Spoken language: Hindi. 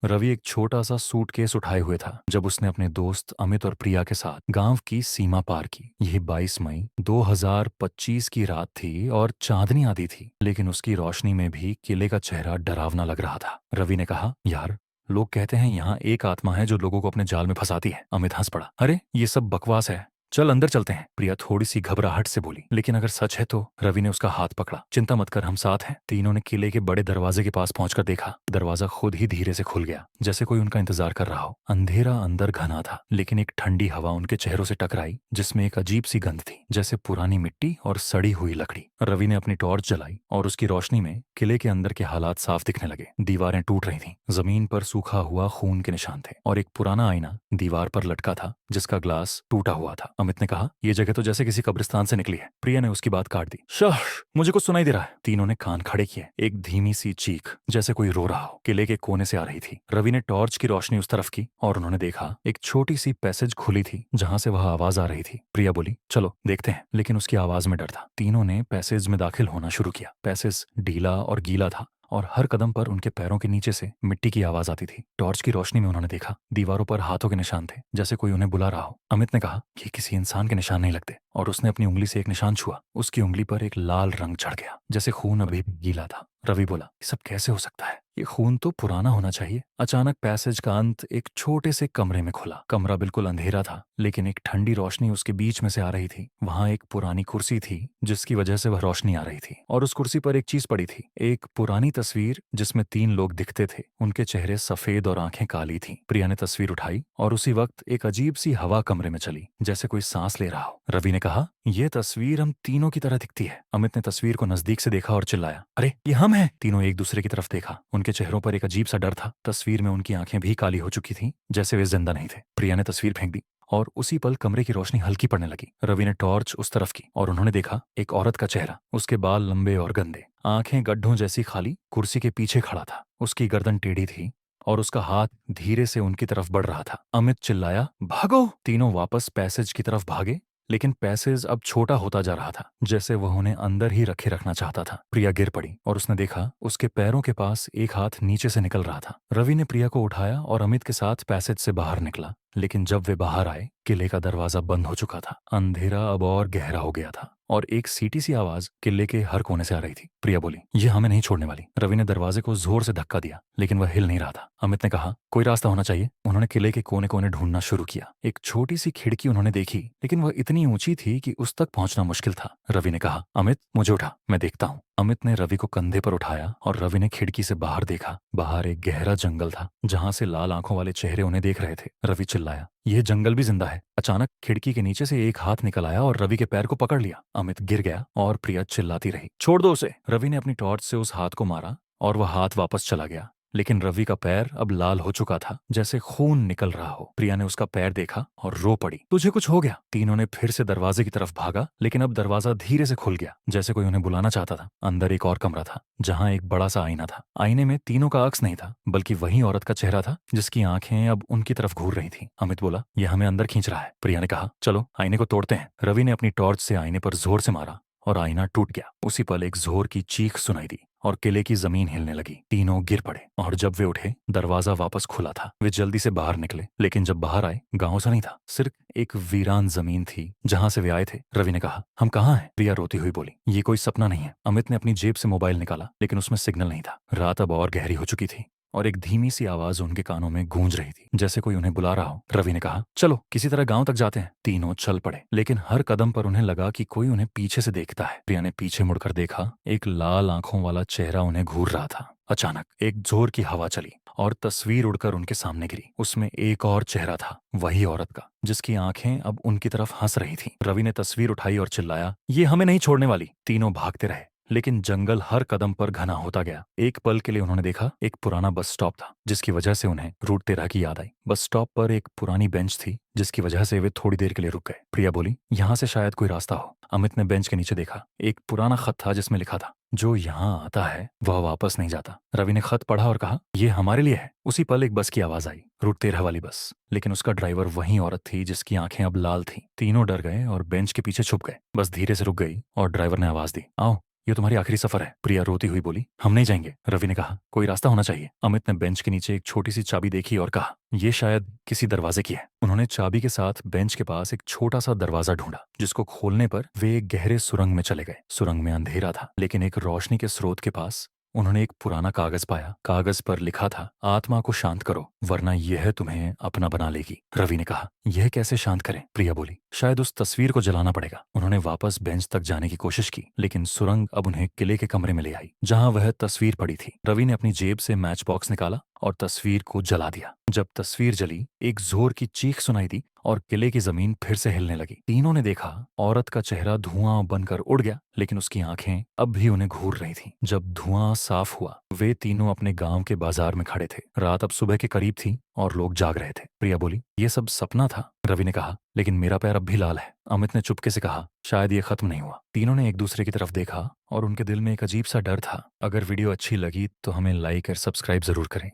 रवि एक छोटा सा सूटकेस उठाए हुए था जब उसने अपने दोस्त अमित और प्रिया के साथ गांव की सीमा पार की। यह 22 मई 2025 की रात थी और चांदनी आधी थी, लेकिन उसकी रोशनी में भी किले का चेहरा डरावना लग रहा था। रवि ने कहा, यार, लोग कहते हैं यहाँ एक आत्मा है जो लोगों को अपने जाल में फंसाती है। अमित हंस पड़ा। अरे, ये सब बकवास है, चल अंदर चलते हैं। प्रिया थोड़ी सी घबराहट से बोली। लेकिन अगर सच है तो? रवि ने उसका हाथ पकड़ा। चिंता मत कर, हम साथ हैं। तीनों ने किले के बड़े दरवाजे के पास पहुंचकर देखा। दरवाजा खुद ही धीरे से खुल गया, जैसे कोई उनका इंतजार कर रहा हो। अंधेरा अंदर घना था, लेकिन एक ठंडी हवा उनके चेहरों से टकराई जिसमें एक अजीब सी गंध थी, जैसे पुरानी मिट्टी और सड़ी हुई लकड़ी। रवि ने अपनी टॉर्च जलाई और उसकी रोशनी में किले के अंदर के हालात साफ दिखने लगे। दीवारें टूट रही थीं, जमीन पर सूखा हुआ खून के निशान थे और एक पुराना आईना दीवार पर लटका था जिसका ग्लास टूटा हुआ था। अमित ने कहा, यह जगह तो जैसे किसी कब्रिस्तान से निकली है। प्रिया ने उसकी बात काट दी। शह, मुझे कुछ सुनाई दे रहा है। तीनों ने कान खड़े किए। एक धीमी सी चीख, जैसे कोई रो रहा हो, किले के कोने से आ रही थी। रवि ने टॉर्च की रोशनी उस तरफ की और उन्होंने देखा एक छोटी सी पैसेज खुली थी जहां से वह आवाज आ रही थी। प्रिया बोली, चलो देखते हैं, लेकिन उसकी आवाज में डर था। तीनों ने पैसेज में दाखिल होना शुरू किया। पैसेज ढीला और गीला था और हर कदम पर उनके पैरों के नीचे से मिट्टी की आवाज आती थी। टॉर्च की रोशनी में उन्होंने देखा दीवारों पर हाथों के निशान थे, जैसे कोई उन्हें बुला रहा हो। अमित ने कहा, ये किसी इंसान के निशान नहीं लगते, और उसने अपनी उंगली से एक निशान छुआ। उसकी उंगली पर एक लाल रंग चढ़ गया, जैसे खून अभी भी गीला था। रवि बोला, ये सब कैसे हो सकता है? ये खून तो पुराना होना चाहिए। अचानक पैसेज का अंत एक छोटे से कमरे में खुला। कमरा बिल्कुल अंधेरा था, लेकिन एक ठंडी रोशनी उसके बीच में से आ रही थी। वहां एक पुरानी कुर्सी थी जिसकी वजह से वह रोशनी आ रही थी, और उस कुर्सी पर एक चीज पड़ी थी, एक पुरानी तस्वीर जिसमें 3 लोग दिखते थे। उनके चेहरे सफेद और आंखें काली थीं। प्रिया ने तस्वीर उठाई और उसी वक्त एक अजीब सी हवा कमरे में चली, जैसे कोई सांस ले रहा हो। रवि ने कहा, यह तस्वीर हम तीनों की तरह दिखती है। अमित ने तस्वीर को नजदीक से देखा और चिल्लाया, अरे, ये हम हैं। तीनों एक दूसरे की तरफ देखा। उनके चेहरों पर एक अजीब सा डर था। तस्वीर में उनकी आंखें भी काली हो चुकी थीं, जैसे वे जिंदा नहीं थे। प्रिया ने तस्वीर फेंक दी और उसी पल कमरे की रोशनी हल्की पड़ने लगी। रवि ने टॉर्च उस तरफ की और उन्होंने देखा एक औरत का चेहरा। उसके बाल लंबे और गंदे, आंखें गड्ढों जैसी खाली, कुर्सी के पीछे खड़ा था। उसकी गर्दन टेढ़ी थी और उसका हाथ धीरे से उनकी तरफ बढ़ रहा था। अमित चिल्लाया, भागो! तीनों वापस पैसेज की तरफ भागे, लेकिन पैसेज अब छोटा होता जा रहा था, जैसे वह उन्हें अंदर ही रखे रखना चाहता था। प्रिया गिर पड़ी और उसने देखा उसके पैरों के पास एक हाथ नीचे से निकल रहा था। रवि ने प्रिया को उठाया और अमित के साथ पैसेज से बाहर निकला, लेकिन जब वे बाहर आए, किले का दरवाजा बंद हो चुका था। अंधेरा अब और गहरा हो गया था और एक सीटी सी आवाज किले के हर कोने से आ रही थी। प्रिया बोली, ये हमें नहीं छोड़ने वाली। रवि ने दरवाजे को जोर से धक्का दिया, लेकिन वह हिल नहीं रहा था। अमित ने कहा, कोई रास्ता होना चाहिए। उन्होंने किले के कोने कोने ढूंढना शुरू किया। एक छोटी सी खिड़की उन्होंने देखी, लेकिन वह इतनी ऊंची थी कि उस तक पहुंचना मुश्किल था। रवि ने कहा, अमित, मुझे उठा, मैं देखता हूँ। अमित ने रवि को कंधे पर उठाया और रवि ने खिड़की से बाहर देखा। बाहर एक गहरा जंगल था जहां से लाल आंखों वाले चेहरे उन्हें देख रहे थे। रवि चिल्लाया, यह जंगल भी जिंदा है। अचानक खिड़की के नीचे से एक हाथ निकल आया और रवि के पैर को पकड़ लिया। अमित गिर गया और प्रिया चिल्लाती रही, छोड़ दो उसे। रवि ने अपनी टॉर्च से उस हाथ को मारा और वह हाथ वापस चला गया, लेकिन रवि का पैर अब लाल हो चुका था, जैसे खून निकल रहा हो। प्रिया ने उसका पैर देखा और रो पड़ी, तुझे कुछ हो गया। तीनों ने फिर से दरवाजे की तरफ भागा, लेकिन अब दरवाजा धीरे से खुल गया, जैसे कोई उन्हें बुलाना चाहता था। अंदर एक और कमरा था जहां एक बड़ा सा आईना था। आईने में तीनों का अक्स नहीं था, बल्कि वही औरत का चेहरा था जिसकी आंखें अब उनकी तरफ घूर रही थी। अमित बोला, यह हमें अंदर खींच रहा है। प्रिया ने कहा, चलो आईने को तोड़ते हैं। रवि ने अपनी टॉर्च से आईने पर जोर से मारा और आईना टूट गया। उसी पल एक जोर की चीख सुनाई दी और किले की जमीन हिलने लगी। तीनों गिर पड़े और जब वे उठे, दरवाजा वापस खुला था। वे जल्दी से बाहर निकले, लेकिन जब बाहर आए, गांव सा नहीं था, सिर्फ एक वीरान जमीन थी जहां से वे आए थे। रवि ने कहा, हम कहाँ हैं? प्रिया रोती हुई बोली, ये कोई सपना नहीं है। अमित ने अपनी जेब से मोबाइल निकाला, लेकिन उसमें सिग्नल नहीं था। रात अब और गहरी हो चुकी थी और एक धीमी सी आवाज उनके कानों में गूंज रही थी, जैसे कोई उन्हें बुला रहा हो। रवि ने कहा, चलो किसी तरह गांव तक जाते हैं। तीनों चल पड़े, लेकिन हर कदम पर उन्हें लगा कि कोई उन्हें पीछे से देखता है। प्रिया ने पीछे मुड़कर देखा, एक लाल आंखों वाला चेहरा उन्हें घूर रहा था। अचानक एक जोर की हवा चली और तस्वीर उड़कर उनके सामने गिरी। उसमें एक और चेहरा था, वही औरत का, जिसकी आंखें अब उनकी तरफ हंस रही थीं। रवि ने तस्वीर उठाई और चिल्लाया, ये हमें नहीं छोड़ने वाली। तीनों भागते रहे, लेकिन जंगल हर कदम पर घना होता गया। एक पल के लिए उन्होंने देखा एक पुराना बस स्टॉप था, जिसकी वजह से उन्हें रूट 13 की याद आई। बस स्टॉप पर एक पुरानी बेंच थी, जिसकी वजह से वे थोड़ी देर के लिए रुक गए। प्रिया बोली, यहाँ से शायद कोई रास्ता हो। अमित ने बेंच के नीचे देखा, एक पुराना खत था जिसमें लिखा था, जो यहाँ आता है वह वापस नहीं जाता। रवि ने खत पढ़ा और कहा, यह हमारे लिए है। उसी पल एक बस की आवाज आई, रूट 13 वाली बस, लेकिन उसका ड्राइवर वही औरत थी जिसकी आंखें अब लाल थीं। तीनों डर गए और बेंच के पीछे छुप गए। बस धीरे से रुक गई और ड्राइवर ने आवाज दी, आओ। ये तुम्हारी आखिरी सफर है, प्रिया रोती हुई बोली। हम नहीं जाएंगे, रवि ने कहा। कोई रास्ता होना चाहिए। अमित ने बेंच के नीचे एक छोटी सी चाबी देखी और कहा, ये शायद किसी दरवाजे की है। उन्होंने चाबी के साथ बेंच के पास एक छोटा सा दरवाजा ढूंढा, जिसको खोलने पर वे एक गहरे सुरंग में चले गए। सुरंग में अंधेरा था, लेकिन एक रोशनी के स्रोत के पास उन्होंने एक पुराना कागज पाया। कागज पर लिखा था, आत्मा को शांत करो वरना यह तुम्हें अपना बना लेगी। रवि ने कहा, यह कैसे शांत करें? प्रिया बोली, शायद उस तस्वीर को जलाना पड़ेगा। उन्होंने वापस बेंच तक जाने की कोशिश की, लेकिन सुरंग अब उन्हें किले के कमरे में ले आई, जहां वह तस्वीर पड़ी थी। रवि ने अपनी जेब से मैच बॉक्स निकाला और तस्वीर को जला दिया। जब तस्वीर जली, एक जोर की चीख सुनाई दी और किले की जमीन फिर से हिलने लगी। तीनों ने देखा, औरत का चेहरा धुआं बनकर उड़ गया, लेकिन उसकी आंखें अब भी उन्हें घूर रही थीं। जब धुआं साफ हुआ, वे तीनों अपने गांव के बाजार में खड़े थे। रात अब सुबह के करीब थी और लोग जाग रहे थे। प्रिया बोली, ये सब सपना था? रवि ने कहा, लेकिन मेरा पैर अब भी लाल है। अमित ने चुपके से कहा, शायद ये खत्म नहीं हुआ। तीनों ने एक दूसरे की तरफ देखा और उनके दिल में एक अजीब सा डर था। अगर वीडियो अच्छी लगी तो हमें लाइक और सब्सक्राइब जरूर करें।